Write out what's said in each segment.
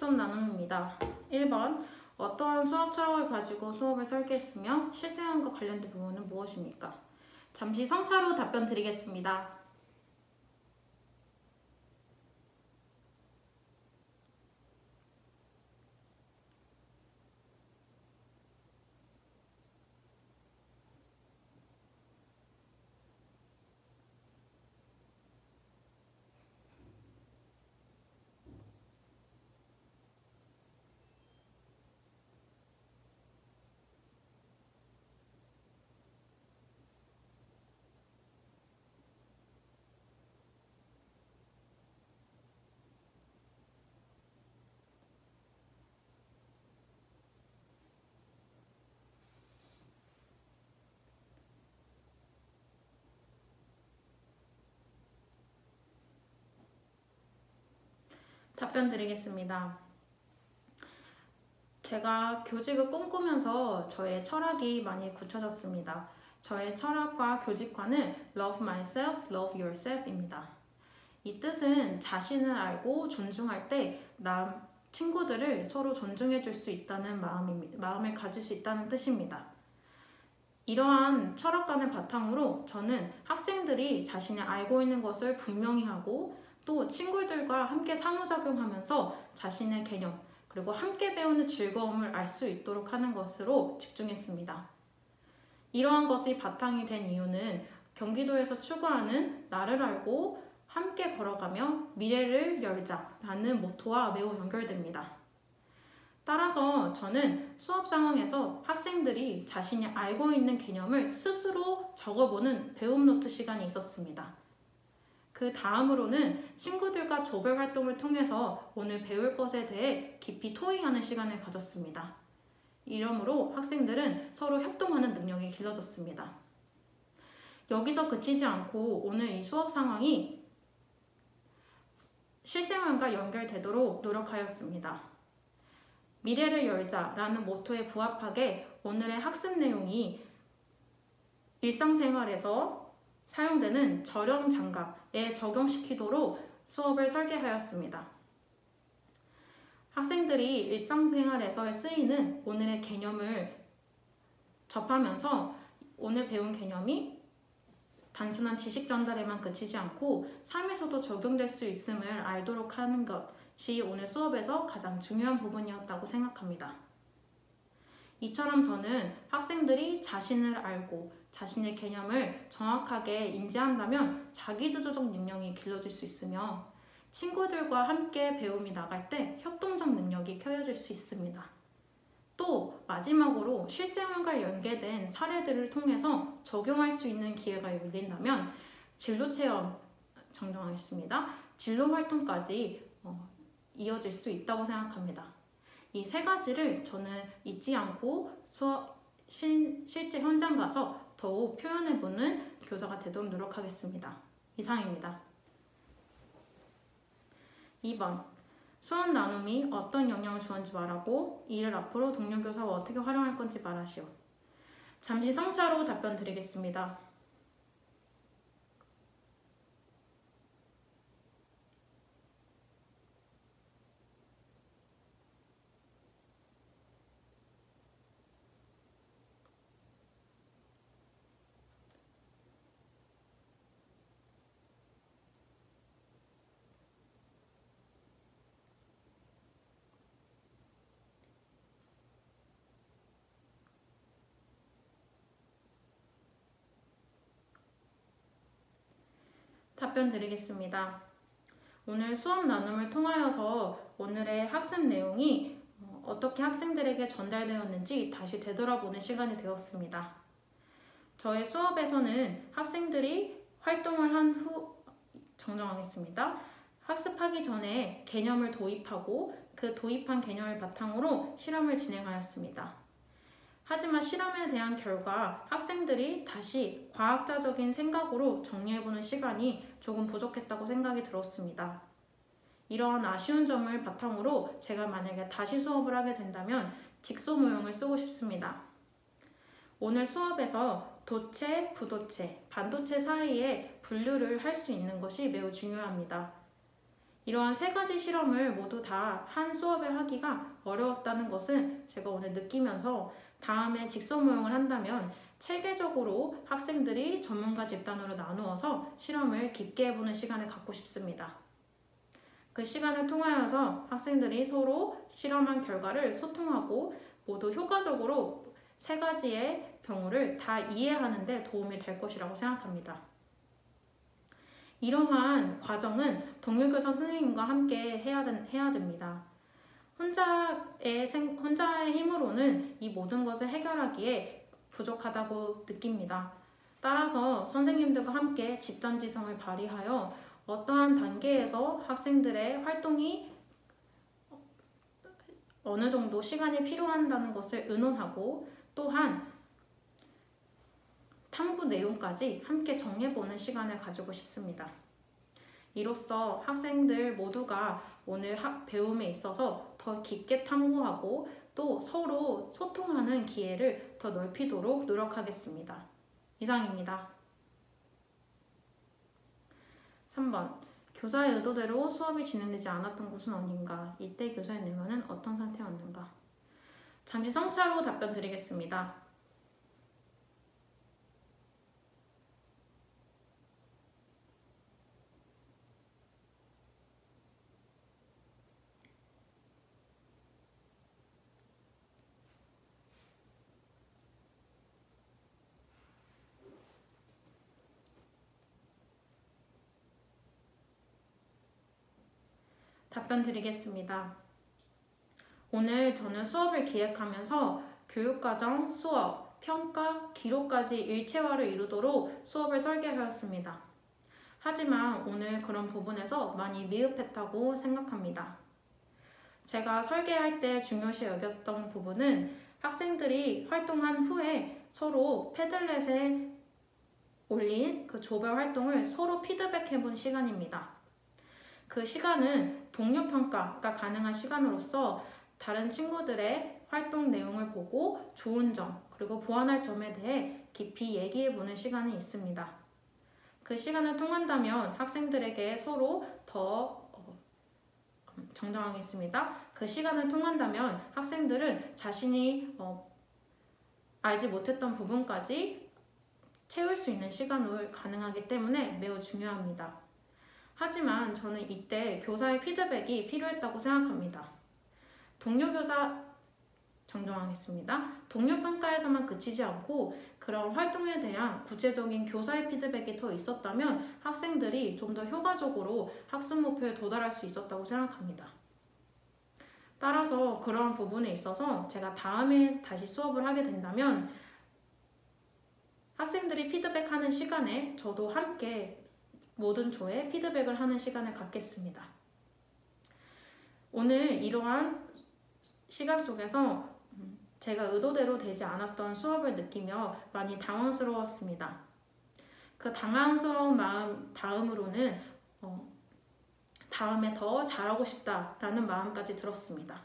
수업 나눔입니다. 1번. 어떠한 수업 철학을 가지고 수업을 설계했으며 실생활과 관련된 부분은 무엇입니까? 잠시 성차로 답변 드리겠습니다. 답변 드리겠습니다. 제가 교직을 꿈꾸면서 저의 철학이 많이 굳혀졌습니다. 저의 철학과 교직관은 Love myself, love yourself입니다. 이 뜻은 자신을 알고 존중할 때 친구들을 서로 존중해 줄 수 있다는 마음을 가질 수 있다는 뜻입니다. 이러한 철학관을 바탕으로 저는 학생들이 자신이 알고 있는 것을 분명히 하고 또 친구들과 함께 상호작용하면서 자신의 개념 그리고 함께 배우는 즐거움을 알 수 있도록 하는 것으로 집중했습니다. 이러한 것이 바탕이 된 이유는 경기도에서 추구하는 나를 알고 함께 걸어가며 미래를 열자라는 모토와 매우 연결됩니다. 따라서 저는 수업 상황에서 학생들이 자신이 알고 있는 개념을 스스로 적어보는 배움 노트 시간이 있었습니다. 그 다음으로는 친구들과 조별 활동을 통해서 오늘 배울 것에 대해 깊이 토의하는 시간을 가졌습니다. 이러므로 학생들은 서로 협동하는 능력이 길러졌습니다. 여기서 그치지 않고 오늘 이 수업 상황이 실생활과 연결되도록 노력하였습니다. 미래를 열자라는 모토에 부합하게 오늘의 학습 내용이 일상생활에서 사용되는 절영 장갑에 적용시키도록 수업을 설계하였습니다. 학생들이 일상생활에서 쓰이는 오늘의 개념을 접하면서 오늘 배운 개념이 단순한 지식 전달에만 그치지 않고 삶에서도 적용될 수 있음을 알도록 하는 것이 오늘 수업에서 가장 중요한 부분이었다고 생각합니다. 이처럼 저는 학생들이 자신을 알고 자신의 개념을 정확하게 인지한다면 자기주도적 능력이 길러질 수 있으며 친구들과 함께 배움이 나갈 때 협동적 능력이 켜져질 수 있습니다. 또 마지막으로 실생활과 연계된 사례들을 통해서 적용할 수 있는 기회가 열린다면 진로체험 정정하겠습니다. 진로 활동까지 이어질 수 있다고 생각합니다. 이 세 가지를 저는 잊지 않고 실제 현장 가서 더욱 표현해보는 교사가 되도록 노력하겠습니다. 이상입니다. 2번. 수업 나눔이 어떤 영향을 주었는지 말하고 이를 앞으로 동료 교사와 어떻게 활용할 건지 말하시오. 잠시 성차로 답변 드리겠습니다. 답변 드리겠습니다. 오늘 수업 나눔을 통하여서 오늘의 학습 내용이 어떻게 학생들에게 전달되었는지 다시 되돌아보는 시간이 되었습니다. 저의 수업에서는 학생들이 활동을 한 후 정정하겠습니다. 학습하기 전에 개념을 도입하고 그 도입한 개념을 바탕으로 실험을 진행하였습니다. 하지만 실험에 대한 결과 학생들이 다시 과학자적인 생각으로 정리해보는 시간이 조금 부족했다고 생각이 들었습니다. 이러한 아쉬운 점을 바탕으로 제가 만약에 다시 수업을 하게 된다면 직소 모형을 쓰고 싶습니다. 오늘 수업에서 도체, 부도체, 반도체 사이에 분류를 할 수 있는 것이 매우 중요합니다. 이러한 세 가지 실험을 모두 다 한 수업에 하기가 어려웠다는 것은 제가 오늘 느끼면서 다음에 직선 모형을 한다면 체계적으로 학생들이 전문가 집단으로 나누어서 실험을 깊게 해보는 시간을 갖고 싶습니다. 그 시간을 통하여서 학생들이 서로 실험한 결과를 소통하고 모두 효과적으로 세 가지의 경우를 다 이해하는 데 도움이 될 것이라고 생각합니다. 이러한 과정은 동료교사 선생님과 함께 해야 됩니다. 혼자의 힘으로는 이 모든 것을 해결하기에 부족하다고 느낍니다. 따라서 선생님들과 함께 집단지성을 발휘하여 어떠한 단계에서 학생들의 활동이 어느 정도 시간이 필요한다는 것을 의논하고 또한 탐구 내용까지 함께 정해보는 시간을 가지고 싶습니다. 이로써 학생들 모두가 오늘 배움에 있어서 더 깊게 탐구하고 또 서로 소통하는 기회를 더 넓히도록 노력하겠습니다. 이상입니다. 3번. 교사의 의도대로 수업이 진행되지 않았던 곳은 어딘가? 이때 교사의 내면은 어떤 상태였는가? 잠시 성찰로 답변 드리겠습니다. 답변 드리겠습니다. 오늘 저는 수업을 기획하면서 교육과정, 수업, 평가, 기록까지 일체화를 이루도록 수업을 설계하였습니다. 하지만 오늘 그런 부분에서 많이 미흡했다고 생각합니다. 제가 설계할 때 중요시 여겼던 부분은 학생들이 활동한 후에 서로 패들렛에 올린 그 조별 활동을 서로 피드백해본 시간입니다. 그 시간은 동료평가가 가능한 시간으로서 다른 친구들의 활동 내용을 보고 좋은 점 그리고 보완할 점에 대해 깊이 얘기해보는 시간이 있습니다. 그 시간을 통한다면 학생들에게 서로 더 정정하겠습니다. 그 시간을 통한다면 학생들은 자신이 알지 못했던 부분까지 채울 수 있는 시간을 가능하기 때문에 매우 중요합니다. 하지만 저는 이때 교사의 피드백이 필요했다고 생각합니다. 정정하겠습니다. 동료 평가에서만 그치지 않고 그런 활동에 대한 구체적인 교사의 피드백이 더 있었다면 학생들이 좀 더 효과적으로 학습 목표에 도달할 수 있었다고 생각합니다. 따라서 그런 부분에 있어서 제가 다음에 다시 수업을 하게 된다면 학생들이 피드백하는 시간에 저도 함께 모든 조에 피드백을 하는 시간을 갖겠습니다. 오늘 이러한 시간 속에서 제가 의도대로 되지 않았던 수업을 느끼며 많이 당황스러웠습니다. 그 당황스러운 마음 다음으로는 다음에 더 잘하고 싶다라는 마음까지 들었습니다.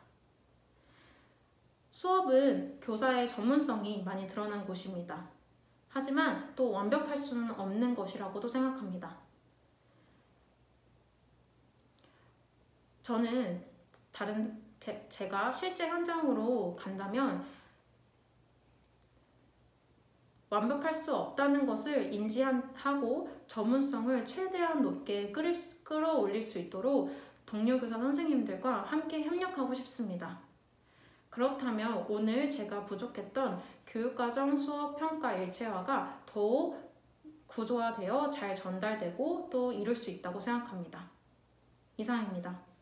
수업은 교사의 전문성이 많이 드러난 곳입니다. 하지만 또 완벽할 수는 없는 것이라고도 생각합니다. 저는 제가 실제 현장으로 간다면 완벽할 수 없다는 것을 인지하고 전문성을 최대한 높게 끌어올릴 수 있도록 동료 교사 선생님들과 함께 협력하고 싶습니다. 그렇다면 오늘 제가 부족했던 교육과정 수업 평가 일체화가 더욱 구조화되어 잘 전달되고 또 이룰 수 있다고 생각합니다. 이상입니다.